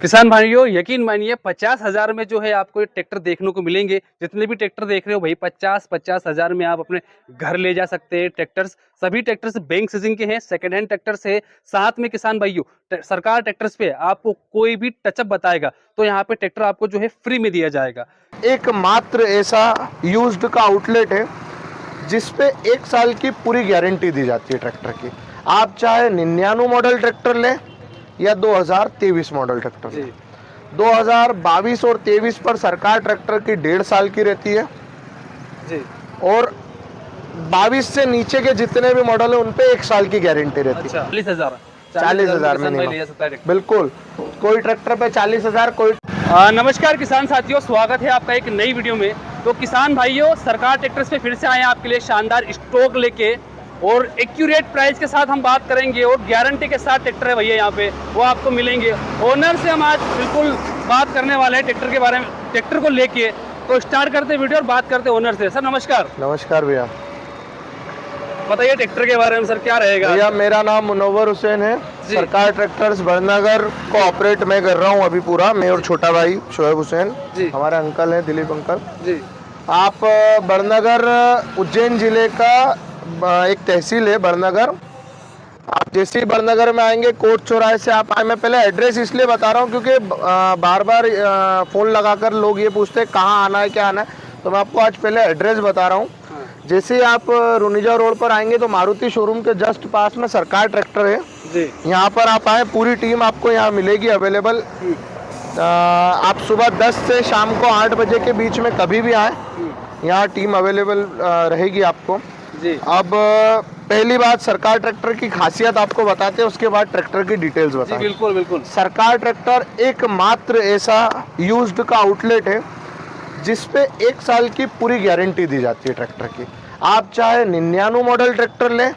किसान भाइयों यकीन मानिए 50,000 में जो है आपको ये ट्रैक्टर देखने को मिलेंगे। जितने भी ट्रैक्टर देख रहे हो भाई 50,000 में आप अपने घर ले जा सकते हैं। ट्रैक्टर्स सभी ट्रैक्टर्स बैंक सीजिंग के हैं, सेकंड हैंड ट्रैक्टर्स है। साथ में किसान भाइयों सरकार ट्रैक्टर्स पे आपको कोई भी टचअप बताएगा तो यहाँ पे ट्रैक्टर आपको जो है फ्री में दिया जाएगा। एकमात्र ऐसा यूज्ड का आउटलेट है जिसपे 1 साल की पूरी गारंटी दी जाती है ट्रैक्टर की। आप चाहे 99 मॉडल ट्रैक्टर लें या 2023 मॉडल ट्रैक्टर लें, 2022 और 23 पर सरकार ट्रैक्टर की 1.5 साल की रहती है जी। और 22 से नीचे के जितने भी मॉडल है उन पे 1 साल की गारंटी रहती है। 40,000 में ले जा सकता है ट्रैक्टर। बिल्कुल, कोई ट्रैक्टर पे 40,000, कोई नमस्कार किसान साथियों, स्वागत है आपका एक नई वीडियो में। तो किसान भाइयों सरकार ट्रैक्टर्स पे फिर से आए हैं आपके लिए शानदार स्टॉक लेके और एक्यूरेट प्राइस के साथ हम बात करेंगे और गारंटी के साथ ट्रैक्टर है भैया यहाँ पे वो आपको मिलेंगे। ओनर से हम आज बिल्कुल बात करने वाले हैं ट्रैक्टर के बारे में, ट्रैक्टर को लेके। तो स्टार्ट करते हैं वीडियो और बात करते हैं ओनर से। सर नमस्कार। नमस्कार भैया। बताइए ट्रैक्टर के बारे में सर क्या रहेगा? भैया मेरा नाम मुनव्वर हुसैन है। सरकार ट्रैक्टर्स बड़नगर को ऑपरेट मैं कर रहा हूँ अभी पूरा, मैं और छोटा भाई शोएब हुसैन जी, हमारे अंकल हैं दिलीप अंकल जी। आप बड़नगर उज्जैन जिले का एक तहसील है बड़नगर। आप जैसे ही बड़नगर में आएंगे कोट चौराहे से आप आए। मैं पहले एड्रेस इसलिए बता रहा हूँ क्योंकि बार बार फोन लगाकर लोग ये पूछते हैं कहाँ आना है क्या आना है, तो मैं आपको आज पहले एड्रेस बता रहा हूँ। जैसे ही आप रुनिजा रोड पर आएंगे तो मारुति शोरूम के जस्ट पास में सरकार ट्रैक्टर है जी। यहाँ पर आप आए, पूरी टीम आपको यहाँ मिलेगी अवेलेबल। आप सुबह 10 से शाम को 8 बजे के बीच में कभी भी आए, यहाँ टीम अवेलेबल रहेगी आपको जी। अब पहली बात सरकार ट्रैक्टर की खासियत आपको बताते हैं, उसके बाद ट्रैक्टर की डिटेल्स बताते हैं। बिल्कुल बिल्कुल। सरकार ट्रैक्टर एकमात्र ऐसा यूज्ड का आउटलेट है जिसपे 1 साल की पूरी गारंटी दी जाती है ट्रैक्टर की। आप चाहे 99 मॉडल ट्रैक्टर लें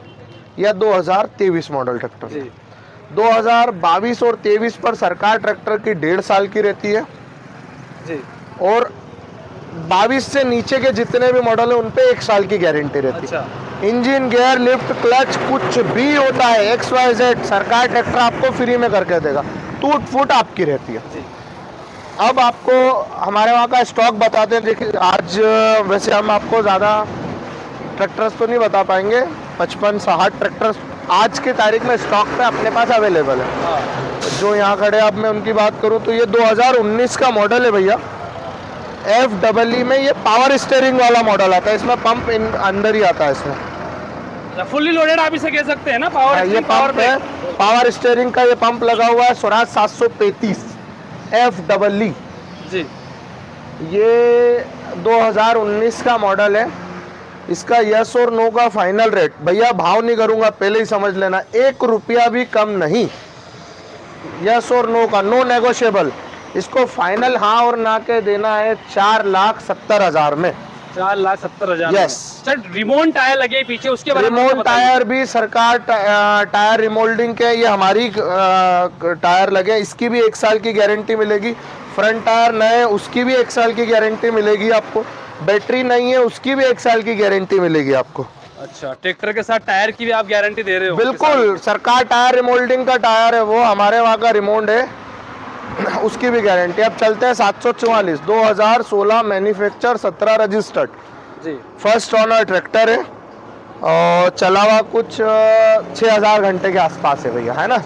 या 2023 मॉडल ट्रैक्टर लें, 2022 और 23 पर सरकार ट्रैक्टर की 1.5 साल की रहती है जी। और 22 से नीचे के जितने भी मॉडल है उन पे 1 साल की गारंटी रहती है। इंजन, गियर, लिफ्ट, क्लच कुछ भी होता है XYZ सरकार ट्रैक्टर आपको फ्री में करके देगा, टूट फूट आपकी रहती है। अब आपको हमारे वहाँ का स्टॉक बताते हैं। देखिए आज वैसे हम आपको ज़्यादा ट्रैक्टर्स तो नहीं बता पाएंगे, 55-60 ट्रैक्टर्स आज की तारीख में स्टॉक पे अपने पास अवेलेबल है। जो यहाँ खड़े अब मैं उनकी बात करूँ तो ये 2019 का मॉडल है भैया। FEE में ये पावर स्टीयरिंग वाला मॉडल आता है, इसमें पंप अंदर ही आता है। इसमें फुल्ली लोडेड आप इसे कह सकते हैं ना, पावर ये पंप है, पावर स्टीयरिंग का ये पंप लगा हुआ है। स्वराज 735 FEE जी। ये 2019 का मॉडल है। इसका यस और नो का फाइनल रेट भैया, भाव नहीं करूंगा पहले ही समझ लेना, 1 रुपया भी कम नहीं। यस और नो का, नो नेगोशिएबल। इसको फाइनल हाँ और ना के देना है 4,70,000 में। 4,70,000 यस। सर रिमोट टायर लगे पीछे, उसके बारे में रिमोट टायर भी सरकार टायर रिमोल्डिंग के, ये हमारी टायर लगे, इसकी भी 1 साल की गारंटी मिलेगी। फ्रंट टायर नए, उसकी भी 1 साल की गारंटी मिलेगी आपको। बैटरी नहीं है, उसकी भी 1 साल की गारंटी मिलेगी आपको। अच्छा, ट्रैक्टर के साथ टायर की भी आप गारंटी दे रहे हो? बिल्कुल, सरकार टायर रिमोल्डिंग का टायर है वो, हमारे वहाँ का रिमोल्ड है, उसकी भी गारंटी। अब चलते हैं 744 2016 मैन्युफैक्चर, 17 रजिस्टर्ड जी। फर्स्ट ओनर ट्रैक्टर है और चला हुआ कुछ 6,000 घंटे के आसपास है भैया, है ना।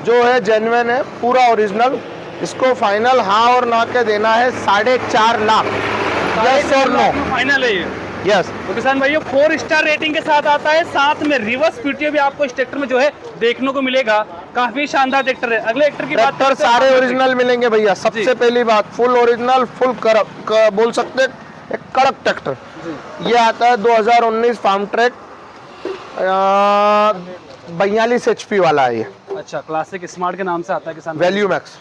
जो है जेन्युइन है, पूरा ओरिजिनल। इसको फाइनल हाँ और ना के देना है 4.5 लाख। यस और नो फाइनल है ये। यस। तो किसान भाइयों 4 स्टार रेटिंग के साथ आता है, साथ में रिवर्स पीटीओ भी आपको इस ट्रैक्टर में जो है देखने को मिलेगा। काफी शानदार ट्रैक्टर है। अगले ट्रैक्टर की बात करते हैं, सारे ओरिजिनल मिलेंगे भैया। सबसे पहली बात फुल ओरिजिनल, फुल बोल सकते एक कड़क ट्रैक्टर। ये आता है 2019 फार्म ट्रैक, 42 HP वाला है ये। अच्छा, क्लासिक स्मार्ट के नाम से आता है किसान। Value max.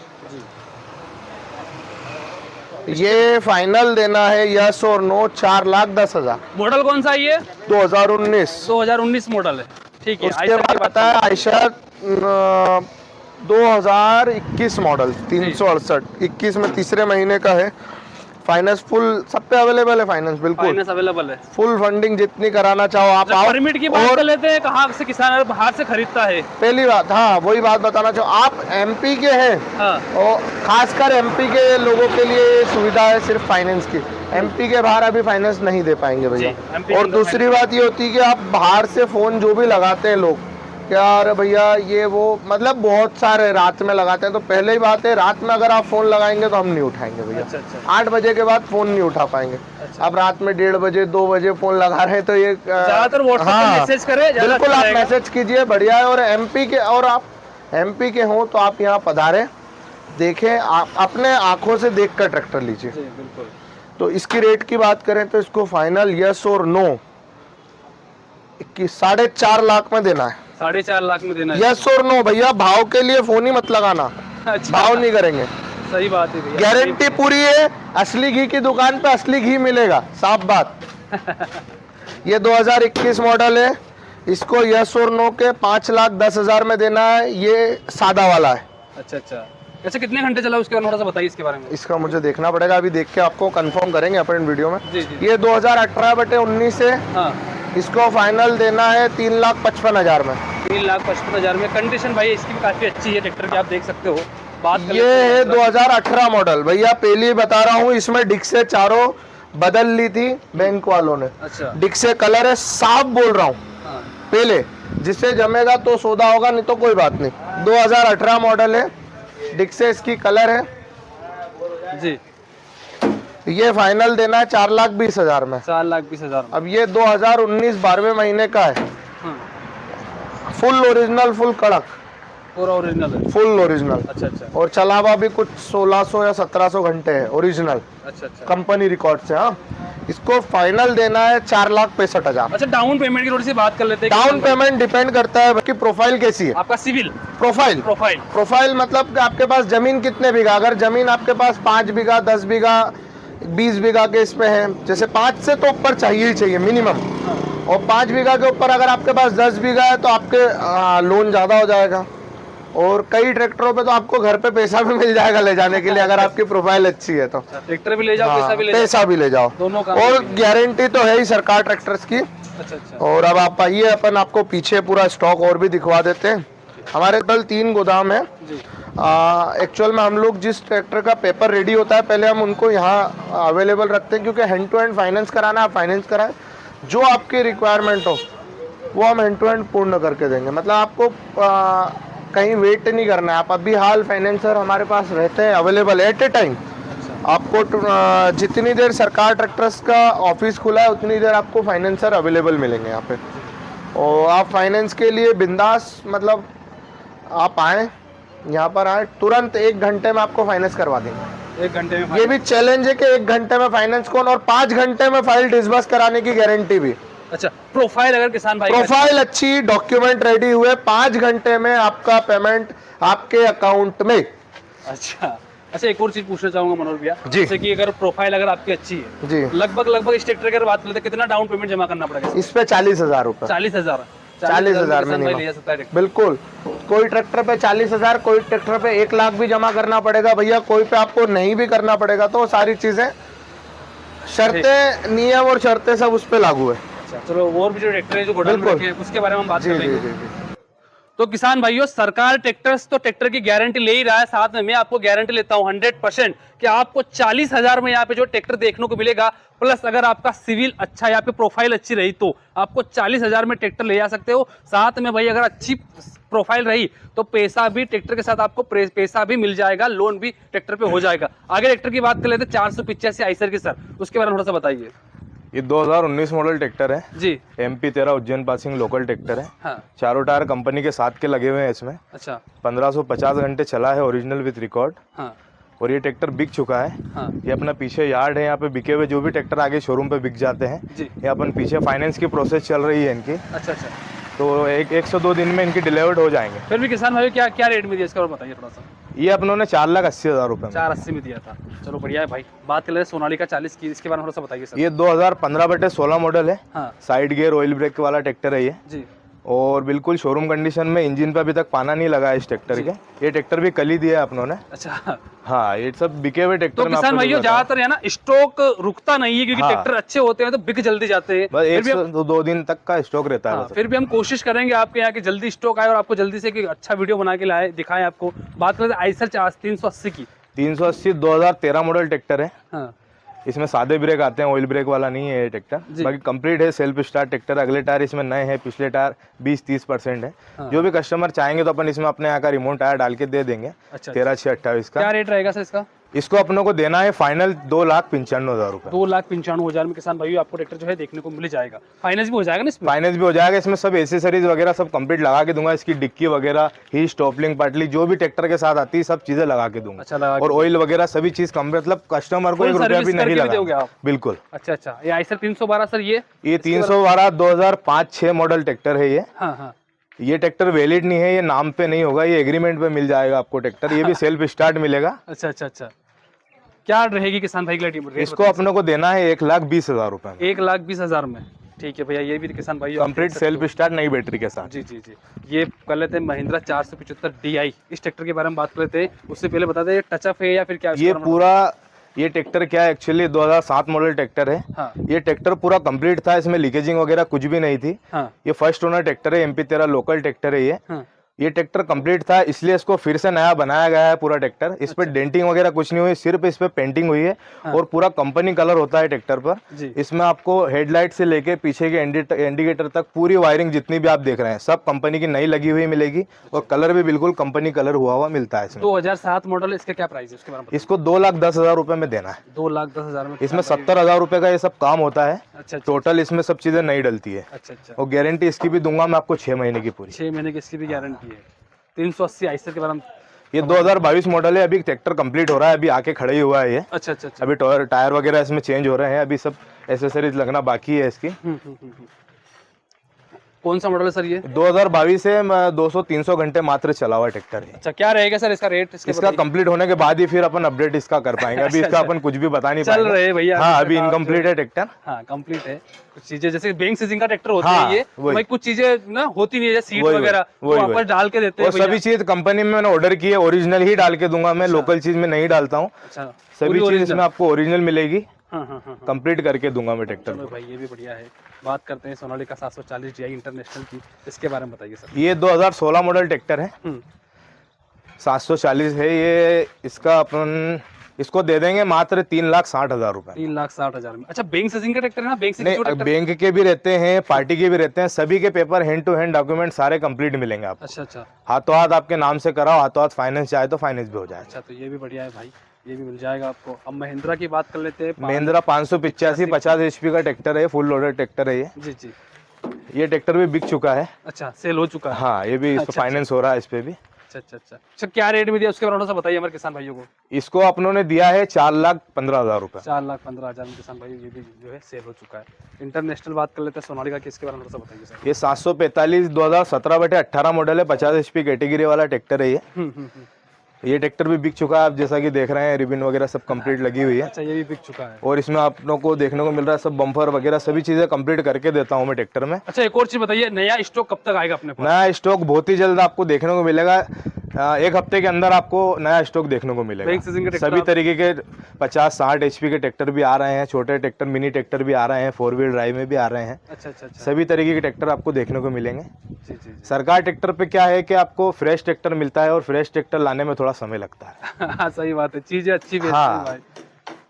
ये फाइनल देना है यस और नो 4,10,000। मॉडल कौन सा है ये? 2019 मॉडल है, ठीक है। उसके बाद आता है आयशर 2021 मॉडल 368, 21 में तीसरे महीने का है। फाइनेंस फुल सब पे अवेलेबल है, फाइनेंस बिल्कुल फाइनेंस अवेलेबल है। फुल फंडिंग जितनी कराना चाहो आप आओ। परमिट की बात कर लेते हैं, कहाँ से किसान अगर बाहर से खरीदता है? पहली बात, हाँ वही बात बताना चाहो, आप एमपी के हैं हाँ और खासकर एमपी के लोगों के लिए ये सुविधा है सिर्फ फाइनेंस की। एमपी के बाहर अभी फाइनेंस नहीं दे पाएंगे भैया। जी, MP और दूसरी बात ये होती है कि आप बाहर से फोन जो भी लगाते हैं लोग, क्या अरे भैया ये वो, मतलब बहुत सारे रात में लगाते हैं, तो पहले ही बात है रात में अगर आप फोन लगाएंगे तो हम नहीं उठाएंगे भैया। अच्छा अच्छा। 8 बजे के बाद फोन नहीं उठा पाएंगे। अब रात में 1:30 बजे 2 बजे फोन लगा रहे हैं तो ये ज्यादातर व्हाट्सएप पे मैसेज करें, ज्यादा बिल्कुल अच्छा आप रहेगा। मैसेज कीजिए, बढ़िया है। और एमपी के, और आप एमपी के हो तो आप यहाँ पधारे, देखें, आप अपने आंखों से देख कर ट्रैक्टर लीजिए। जी बिल्कुल। तो इसकी रेट की बात करें तो इसको फाइनल यस और नो 4.5 लाख में देना है। 4.5 लाख में देना है। यस और नो भैया, भाव के लिए फोन ही मत लगाना, अच्छा, भाव नहीं करेंगे। सही बात है भैया। गारंटी पूरी है, असली घी की दुकान पे असली घी मिलेगा, साफ बात। ये 2021 मॉडल है, इसको यस और नो के 5,10,000 में देना है। ये सादा वाला है। अच्छा अच्छा। ऐसे कितने घंटे चला उसके बारे में थोड़ा सा बताइए इसके बारे में। इसका मुझे देखना पड़ेगा, अभी देख के आपको कंफर्म करेंगे अपन वीडियो में। जी जी। ये 2018/19 है। हाँ, इसको फाइनल देना है 3,55,000 में। 3,55,000 में। कंडीशन भाई इसकी भी काफी अच्छी है ट्रैक्टर की, आप देख सकते हो। बात कर ये लेते हैं है मतलब। 2018 मॉडल भैया, पहले ही बता रहा हूँ, इसमें डिक से चारों बदल ली थी बैंक वालों ने। अच्छा। डिक से कलर है, साफ बोल रहा हूँ हाँ पहले, जिससे जमेगा तो सौदा होगा, नहीं तो कोई बात नहीं। 2018 मॉडल है, डिक से इसकी कलर है जी। ये फाइनल देना है 4,20,000 में। 4,20,000। अब ये 2019 12वें महीने का है, हाँ, फुल ओरिजिनल, फुल कड़क, पूरा ओरिजिनल है। Full original. अच्छा अच्छा और चला हुआ भी कुछ 1600 या 1700 घंटे है ओरिजिनल, अच्छा अच्छा। कंपनी रिकॉर्ड से। हाँ, इसको फाइनल देना है 4,65,000। अच्छा, डाउन पेमेंट की थोड़ी सी बात कर लेते हैं। डाउन पेमेंट डिपेंड करता है कि प्रोफाइल कैसी है। आपका सिविल प्रोफाइल प्रोफाइल। प्रोफाइल मतलब कि आपके पास जमीन कितने बीघा, अगर जमीन आपके पास 5 बीघा 10 बीघा 20 बीघा के इसमें है, जैसे 5 से तो ऊपर चाहिए ही चाहिए मिनिमम, और 5 बीघा के ऊपर अगर आपके पास 10 बीघा है तो आपके लोन ज़्यादा हो जाएगा। और कई ट्रैक्टरों पे तो आपको घर पे पैसा भी मिल जाएगा ले जाने के लिए, अगर आपकी प्रोफाइल अच्छी है तो। ट्रैक्टर भी ले जाओ, पैसा भी ले जाओ। पैसा भी ले जाओ, दोनों काम और करेंगे। गारंटी तो है ही सरकार ट्रैक्टर्स की। अच्छा अच्छा। और अब आप आइए, अपन आपको पीछे पूरा स्टॉक और भी दिखवा देते हैं। हमारे कल 3 गोदाम है। जी। एक्चुअल में हम लोग जिस ट्रैक्टर का पेपर रेडी होता है पहले हम उनको यहाँ अवेलेबल रखते हैं, क्योंकि हैंड टू हैंड फाइनेंस कराना है, आप फाइनेंस कराएं, जो आपकी रिक्वायरमेंट हो वो हम हैंड टू हैंड पूर्ण करके देंगे। मतलब आपको कहीं वेट नहीं करना है, आप अभी हाल फाइनेंसर हमारे पास रहते हैं अवेलेबल एट ए टाइम। आपको जितनी देर सरकार ट्रैक्टर्स का ऑफिस खुला है उतनी देर आपको फाइनेंसर अवेलेबल मिलेंगे यहाँ पे। और आप फाइनेंस के लिए बिंदास, मतलब आप आएँ, यहाँ पर आए, तुरंत 1 घंटे में आपको फाइनेंस करवा देंगे। 1 घंटे में ये भी चैलेंज है कि 1 घंटे में फाइनेंस कौन, और 5 घंटे में फाइल डिसबर्स कराने की गारंटी भी। अच्छा, प्रोफाइल अगर किसान भाई प्रोफाइल अच्छी, डॉक्यूमेंट रेडी हुए, 5 घंटे में आपका पेमेंट आपके अकाउंट में। अच्छा अच्छा। एक और चीज पूछना चाहूंगा मनोहर भैया, जी। जैसे कि अगर प्रोफाइल अगर आपकी अच्छी है, जी, लगभग इस ट्रैक्टर की अगर बात करते हैं कितना डाउन पेमेंट जमा करना पड़ेगा? इस पे 40,000 रुपये। 40,000। 40,000 किसान भाई मिनिमम। ले जा सकता है ट्रैक्टर। बिल्कुल, कोई ट्रैक्टर पे 40,000, कोई ट्रैक्टर पे 1 लाख भी जमा करना पड़ेगा भैया, कोई पे आपको नहीं भी करना पड़ेगा। तो सारी चीजें, शर्तें, नियम और शर्तें सब उस पे लागू है। अच्छा, चलो और भी जो ट्रैक्टर है जो गोडाउन में बिल्कुल। रखे हैं उसके बारे में हम बात जी कर जी लेंगे। जी। तो किसान भाइयों, सरकार ट्रैक्टर्स तो ट्रैक्टर की गारंटी ले ही रहा है, साथ में मैं आपको गारंटी लेता हूं 100% कि आपको 40,000 में यहाँ पे जो ट्रैक्टर देखने को मिलेगा, प्लस अगर आपका सिविल अच्छा या फिर प्रोफाइल अच्छी रही तो आपको 40,000 में ट्रैक्टर ले जा सकते हो। साथ में भाई अगर अच्छी प्रोफाइल रही तो पैसा भी ट्रैक्टर के साथ आपको पैसा भी मिल जाएगा, लोन भी ट्रैक्टर पे हो जाएगा। आगे ट्रैक्टर की बात कर लेते हैं 485 आइसर की सर, उसके बारे में थोड़ा सा बताइए। ये 2019 मॉडल ट्रैक्टर है जी। MP 13 Ujjain passing local tractor है। हाँ। चारों टायर कंपनी के साथ के लगे हुए हैं इसमें। अच्छा। 1550 घंटे चला है ओरिजिनल विद रिकॉर्ड। हाँ और ये ट्रैक्टर बिक चुका है। हाँ। ये अपना पीछे यार्ड है, यहाँ पे बिके हुए जो भी ट्रैक्टर आगे शोरूम पे बिक जाते हैं। जी। ये अपन पीछे फाइनेंस की प्रोसेस चल रही है इनकी, अच्छा अच्छा। तो 102 दिन में इनकी डिलीवर्ड हो जाएंगे। फिर भी किसान भाई क्या क्या रेट में दिया इसका और बताइए थोड़ा सा। ये अपनों ने 4,80,000 रुपये में। 480 में दिया था। चलो बढ़िया है भाई। बात कर ले सोनालिका 40 की, इसके बारे में थोड़ा सा बताइए सर। ये 2015/16 मॉडल है। हाँ साइड गियर ऑयल ब्रेक वाला ट्रैक्टर है ये। जी। और बिल्कुल शोरूम कंडीशन में, इंजन पे अभी तक पाना नहीं लगा है इस ट्रैक्टर के। ये ट्रैक्टर भी कल ही दिया है अपनों ने। अच्छा, हाँ, ये सब बिके हुए ट्रैक्टर तो में किसान भाइयों ज्यादातर है ना स्टॉक रुकता नहीं है, क्योंकि हाँ। ट्रैक्टर अच्छे होते हैं तो बिक जल्दी जाते हैं। बस फिर एक भी हम- से दो दिन तक का स्टॉक रहता है हाँ, बस। फिर भी हम कोशिश करेंगे आपके यहाँ के जल्दी स्टॉक आए और आपको जल्दी से एक अच्छा वीडियो बना के लाए, दिखाएं आपको। बात करें आइसर 380 की। 380 2013 मॉडल ट्रैक्टर है। हाँ, इसमें सादे ब्रेक आते हैं, ऑयल ब्रेक वाला नहीं है ये जी। ट्रैक्टर। बाकी कंप्लीट है, सेल्फ स्टार्ट ट्रैक्टर। अगले टायर इसमें नए हैं, पिछले टायर 20-30% है। हाँ। जो भी कस्टमर चाहेंगे तो अपन इसमें अपने यहाँ का रिमोट टायर डाल के दे देंगे। अच्छा, 13,628 का। क्या रेट रहेगा सर इसका? इसको अपनों को देना है फाइनल 2,95,000 रुपए। 2,95,000 में किसान भाइयों आपको ट्रैक्टर जो है देखने को मिल जाएगा। फाइनेंस भी हो जाएगा ना इसमें? फाइनेंस भी हो जाएगा। इसमें सब एसेसरीज वगैरह सब कंप्लीट लगा के दूंगा। इसकी डिक्की वगैरह, ही स्टॉपलिंग, पाटली, जो भी ट्रैक्टर के साथ आती है सब चीजें लगा के दूंगा। अच्छा, लगा के और ऑयल वगैरह सभी चीज कम, मतलब कस्टमर को Full 1 रुपया service भी नहीं करके भी दोगे लगा। आप? बिल्कुल। अच्छा अच्छा, ये आइसर 312 सर ये? ये 312 2005-6 मॉडल ट्रैक्टर है ये। हाँ हाँ, ये ट्रैक्टर वैलिड नहीं है, ये नाम पे नहीं होगा, ये एग्रीमेंट पे मिल जाएगा आपको ट्रैक्टर। ये भी सेल्फ स्टार्ट मिलेगा। अच्छा अच्छा अच्छा। क्या रहेगी किसान भाई की रेट? इसको अपने को देना है 1,20,000 रुपए में। 1,20,000 में। ठीक है भैया, ये भी किसान भाई कंप्लीट सेल्फ स्टार्ट नई बैटरी के साथ। जी जी जी। ये कर लेते हैं महिंद्रा 475 DI। इस ट्रैक्टर के बारे में बात कर लेते हैं। उससे पहले बता दें टच अप है या फिर क्या? ये पूरा, ये ट्रैक्टर क्या है एक्चुअली 2007 मॉडल ट्रैक्टर है। हाँ ये ट्रैक्टर पूरा कंप्लीट था, इसमें लीकेजिंग वगैरह कुछ भी नहीं थी। हाँ ये फर्स्ट ओनर ट्रैक्टर है, MP13 लोकल ट्रैक्टर है ये। हाँ। ये ट्रैक्टर कंप्लीट था, इसलिए इसको फिर से नया बनाया गया है पूरा ट्रैक्टर। इस पे डेंटिंग वगैरह कुछ नहीं हुई, सिर्फ इस पे पेंटिंग हुई है। और पूरा कंपनी कलर होता है ट्रैक्टर पर। जी। इसमें आपको हेडलाइट से लेके पीछे के इंडिकेटर तक पूरी वायरिंग जितनी भी आप देख रहे हैं सब कंपनी की नई लगी हुई मिलेगी। और कलर भी बिल्कुल कंपनी कलर हुआ हुआ मिलता है इसमें। 2007 मॉडल, इसका क्या प्राइस है उसके बारे में? इसको 2,10,000 रुपए में देना है। 2,10,000 में। इसमें 70,000 रुपए का ये सब काम होता है। अच्छा टोटल इसमें सब चीजें नई डलती है। अच्छा अच्छा। और गारंटी इसकी भी दूंगा मैं आपको 6 महीने की पूरी। 6 महीने की इसकी भी गारंटी है। 380 आइसर के बारे में? ये 2022 मॉडल है, अभी ट्रैक्टर कंप्लीट हो रहा है, अभी आके खड़े ही हुआ है ये। अच्छा अच्छा अच्छा। अभी टायर वगैरह इसमें चेंज हो रहे हैं, अभी सब एसेसरीज लगना बाकी है इसकी। कौन सा मॉडल है सर ये? 2022 है, 200-300 घंटे मात्र चला हुआ ट्रैक्टर है। अच्छा, क्या रहेगा सर इसका रेट? इसका कंप्लीट होने के बाद ही फिर अपन अपडेट इसका कर पाएंगे। अभी इसका अपन कुछ भी बता नहीं चल पाएंगे। रहे हैं भैया। हाँ, अभी इनकम्प्लीट है ट्रैक्टर। हाँ, कंप्लीट है। कुछ चीजें जैसे बैंक सीजिंग का ट्रैक्टर होता हाँ, है ये, वही। भाई कुछ चीजें ना होती नहीं है, जैसे सीट वही, वगैरह वही, वो वापस डाल के देते हैं और सभी चीज कंपनी में मैंने ऑर्डर की है, ओरिजिनल ही डाल के दूंगा मैं। लोकल चीज में नहीं डालता हूँ। अच्छा, सभी चीज इसमें आपको ओरिजिनल मिलेगी। हाँ हाँ हाँ। कंप्लीट करके दूंगा मैं ट्रैक्टर चलो भाई, ये भी बढ़िया है। बात करते हैं सोनालिका 740 DI इंटरनेशनल की, इसके बारे में बताइए सर। ये 2016 मॉडल ट्रैक्टर है। 740 है ये। इसका अपन इसको दे देंगे मात्र 3,60,000 रुपए। 3,60,000 में। अच्छा, बैंक सीजिंग का ट्रैक्टर है ना? बैंक नहीं, सीजिंग। बैंक के भी रहते हैं, पार्टी के भी रहते हैं, सभी के paper hand to hand document सारे कंप्लीट मिलेंगे आपको। अच्छा अच्छा हाथों हाथ आपके नाम से कराओ, हाथों हाथ फाइनेंस चाहे तो फाइनेंस भी हो जाए। अच्छा, तो ये भी बढ़िया है भाई, ये भी मिल जाएगा आपको। अब महिंद्रा की बात कर लेते हैं। महिंद्रा 585 50 HP का ट्रैक्टर है, फुल लोडेड ट्रैक्टर है ये। जी जी। ये ट्रैक्टर भी बिक चुका है। अच्छा, सेल हो चुका है। हाँ, ये भी अच्छा, फाइनेंस हो रहा है इस पे भी। अच्छा अच्छा अच्छा अच्छा। क्या रेट में दिया उसके बारे में थोड़ा सा बताइए हमारे किसान भाइयों को। इसको अपनों ने दिया है 4,15,000 रुपए। 4,15,000 में किसान भाई ये भी जो है सेल हो चुका है। इंटरनेशनल बात कर लेते हैं सोनालिका की, इसके बारे में थोड़ा सा बताइए सर। ये 745 2017/18 मॉडल है, 50 HP कैटेगरी वाला ट्रैक्टर है ये। ये ट्रैक्टर भी बिक चुका है, आप जैसा कि देख रहे हैं रिबिन वगैरह सब कंप्लीट लगी हुई है। अच्छा, ये भी बिक चुका है। और इसमें आप लोगों को देखने को मिल रहा है सब बम्पर वगैरह सभी चीजें कंप्लीट करके देता हूँ मैं ट्रैक्टर में। अच्छा, एक और चीज बताइए, नया स्टॉक कब तक आएगा अपने पास? नया स्टॉक बहुत ही जल्द आपको देखने को मिलेगा। 1 हफ्ते के अंदर आपको नया स्टॉक देखने को मिलेगा। बैंक सीजिंग के ट्रैक्टर सभी तरीके के 50-60 HP के ट्रैक्टर भी आ रहे हैं, छोटे ट्रैक्टर मिनी ट्रैक्टर भी आ रहे हैं, 4 व्हील ड्राइव में भी आ रहे हैं। अच्छा अच्छा अच्छा। सभी तरीके के ट्रैक्टर आपको देखने को मिलेंगे। जी जी सरकार ट्रैक्टर पे क्या है कि आपको फ्रेश ट्रैक्टर मिलता है और फ्रेश ट्रैक्टर लाने में थोड़ा समय लगता है। हाँ, सही बात है, चीजें अच्छी बेचते हाँ। हैं भाई।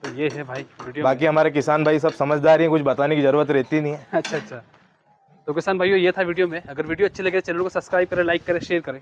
तो ये है भाई वीडियो। बाकी हमारे किसान भाई सब समझदार हैं, कुछ बताने की जरूरत रहती नहीं है। अच्छा अच्छा। तो किसान भाइयों, ये था वीडियो में। अगर वीडियो अच्छी लगे चैनल को सब्सक्राइब करें, लाइक करें, शेयर करें।